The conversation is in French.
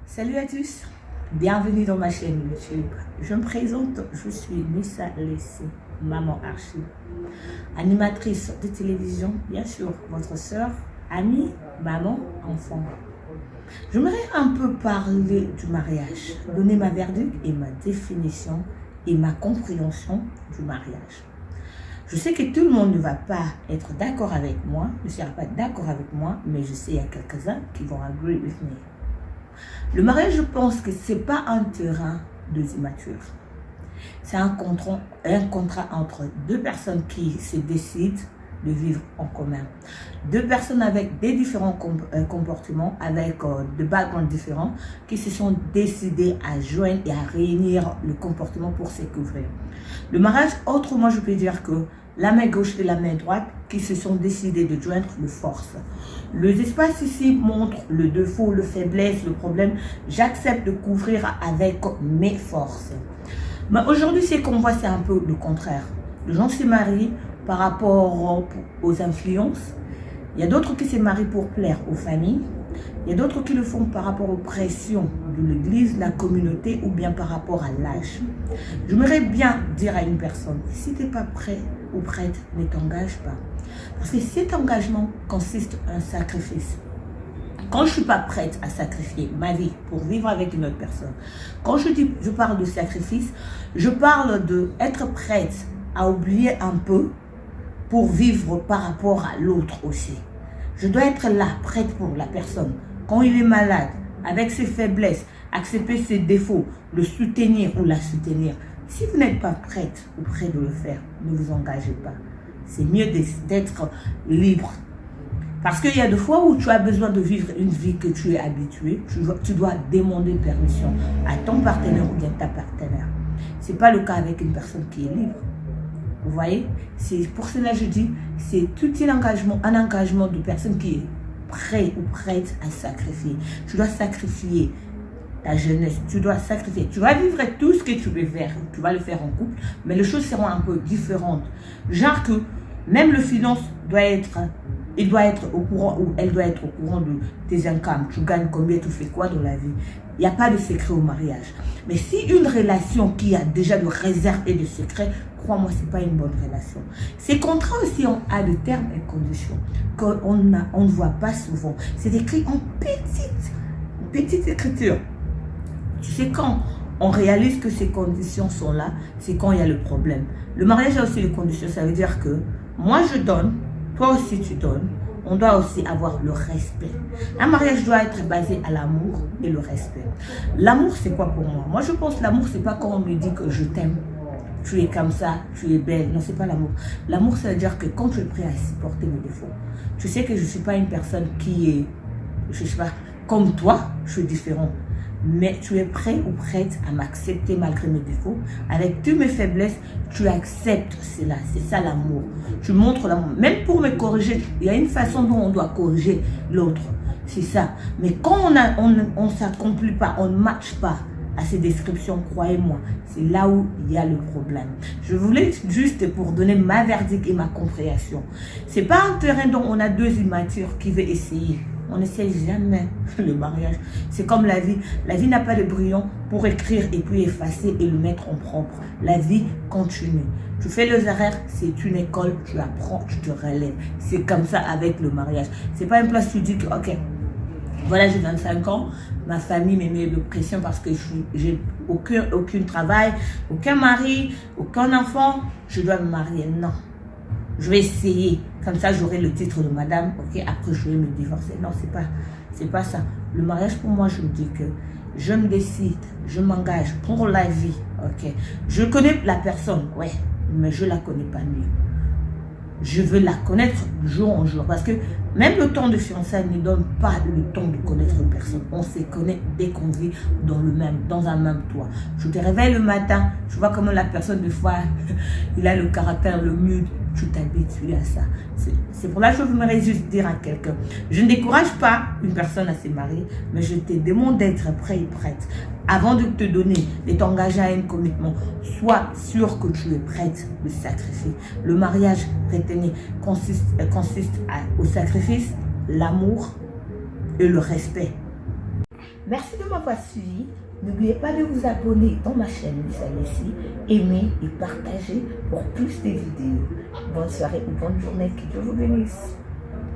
Salut à tous, bienvenue dans ma chaîne YouTube. Je me présente, je suis Nissa Lessé, maman Archie, animatrice de télévision, bien sûr, votre soeur, amie, maman, enfant. J'aimerais un peu parler du mariage, donner ma verdict et ma définition et ma compréhension du mariage. Je sais que tout le monde ne va pas être d'accord avec moi, ne sera pas d'accord avec moi, mais je sais qu'il y a quelques-uns qui vont agree with me. Le mariage, je pense que ce n'est pas un terrain de immature. C'est un contrat entre deux personnes qui se décident de vivre en commun. Deux personnes avec des différents comportements, avec des backgrounds différents, qui se sont décidés à joindre et à réunir le comportement pour se couvrir. Le mariage, autrement, je peux dire que la main gauche et la main droite qui se sont décidés de joindre de force. Les espaces ici montrent le défaut, le faiblesse, le problème. J'accepte de couvrir avec mes forces. Mais aujourd'hui, ce qu'on voit, c'est un peu le contraire. Les gens se marient par rapport aux influences. Il y a d'autres qui se marient pour plaire aux familles. Il y a d'autres qui le font par rapport aux pressions de l'église, la communauté ou bien par rapport à l'âge. J'aimerais bien dire à une personne, si tu n'es pas prêt ou prête, ne t'engage pas. Parce que cet engagement consiste en un sacrifice. Quand je ne suis pas prête à sacrifier ma vie pour vivre avec une autre personne, quand je parle de sacrifice, je parle d'être prête à oublier un peu pour vivre par rapport à l'autre aussi. Je dois être là, prête pour la personne. Quand il est malade, avec ses faiblesses, accepter ses défauts, le soutenir ou la soutenir. Si vous n'êtes pas prête ou prêt de le faire, ne vous engagez pas. C'est mieux d'être libre. Parce qu'il y a des fois où tu as besoin de vivre une vie que tu es habitué. Tu dois demander permission à ton partenaire ou bien ta partenaire. Ce n'est pas le cas avec une personne qui est libre. Vous voyez, c'est pour cela que je dis, c'est tout un engagement de personne qui est prêt ou prête à sacrifier. Tu dois sacrifier ta jeunesse, tu dois sacrifier. Tu vas vivre tout ce que tu veux faire, tu vas le faire en couple, mais les choses seront un peu différentes. Genre que même le finance il doit être au courant ou elle doit être au courant de tes incomes. Tu gagnes combien, tu fais quoi dans la vie. Il n'y a pas de secret au mariage. Mais si une relation qui a déjà de réserve et de secret, crois-moi, ce n'est pas une bonne relation. Ces contrats aussi ont de termes et conditions qu'on ne voit pas souvent. C'est écrit en petite écriture. Tu sais, quand on réalise que ces conditions sont là, c'est quand il y a le problème. Le mariage a aussi les conditions. Ça veut dire que moi je donne, toi aussi tu donnes. On doit aussi avoir le respect. Un mariage doit être basé à l'amour et le respect. L'amour, c'est quoi pour moi? Moi, je pense que l'amour, c'est pas quand on me dit que je t'aime. Tu es comme ça, tu es belle. Non, c'est pas l'amour. L'amour, ça veut dire que quand tu es prêt à supporter mes défauts, tu sais que je ne suis pas une personne qui est, je sais pas, comme toi, je suis différent. Mais tu es prêt ou prête à m'accepter malgré mes défauts. Avec toutes mes faiblesses, tu acceptes cela. C'est ça l'amour. Tu montres l'amour. Même pour me corriger, il y a une façon dont on doit corriger l'autre. C'est ça. Mais quand on ne s'accomplit pas, on ne matche pas à ces descriptions, croyez-moi, c'est là où il y a le problème. Je voulais juste pour donner ma verdict et ma compréhension. Ce n'est pas un terrain dont on a deux immatures qui veulent essayer. On n'essaie jamais le mariage. C'est comme la vie. La vie n'a pas de brouillon pour écrire et puis effacer et le mettre en propre. La vie continue. Tu fais les erreurs, c'est une école, tu apprends, tu te relèves. C'est comme ça avec le mariage. C'est pas une place où tu dis que, ok, voilà, j'ai 25 ans, ma famille me met de pression parce que j'ai aucun travail, aucun mari, aucun enfant, je dois me marier. Non. Je vais essayer, comme ça j'aurai le titre de madame, ok, après je vais me divorcer. Non, c'est pas ça. Le mariage pour moi, je me dis que je me décide, je m'engage pour la vie, ok. Je connais la personne, ouais, mais je la connais pas mieux. Je veux la connaître jour en jour. Parce que même le temps de fiançailles ne donne pas le temps de connaître une personne. On se connaît dès qu'on vit dans un même toit. Je te réveille le matin, tu vois comment la personne, des fois, il a le caractère, le mood. Tu t'habitues à ça. C'est pour là que je voudrais juste dire à quelqu'un. Je ne décourage pas une personne à se marier, mais je te demande d'être prêt et prête. Avant de te donner, de t'engager à un commitment, sois sûr que tu es prête de sacrifier. Le mariage, retenez, consiste au sacrifice, l'amour et le respect. Merci de m'avoir suivi. N'oubliez pas de vous abonner dans ma chaîne Lisa Leslie, aimer et partager pour plus de vidéos. Bonne soirée ou bonne journée, que Dieu vous bénisse.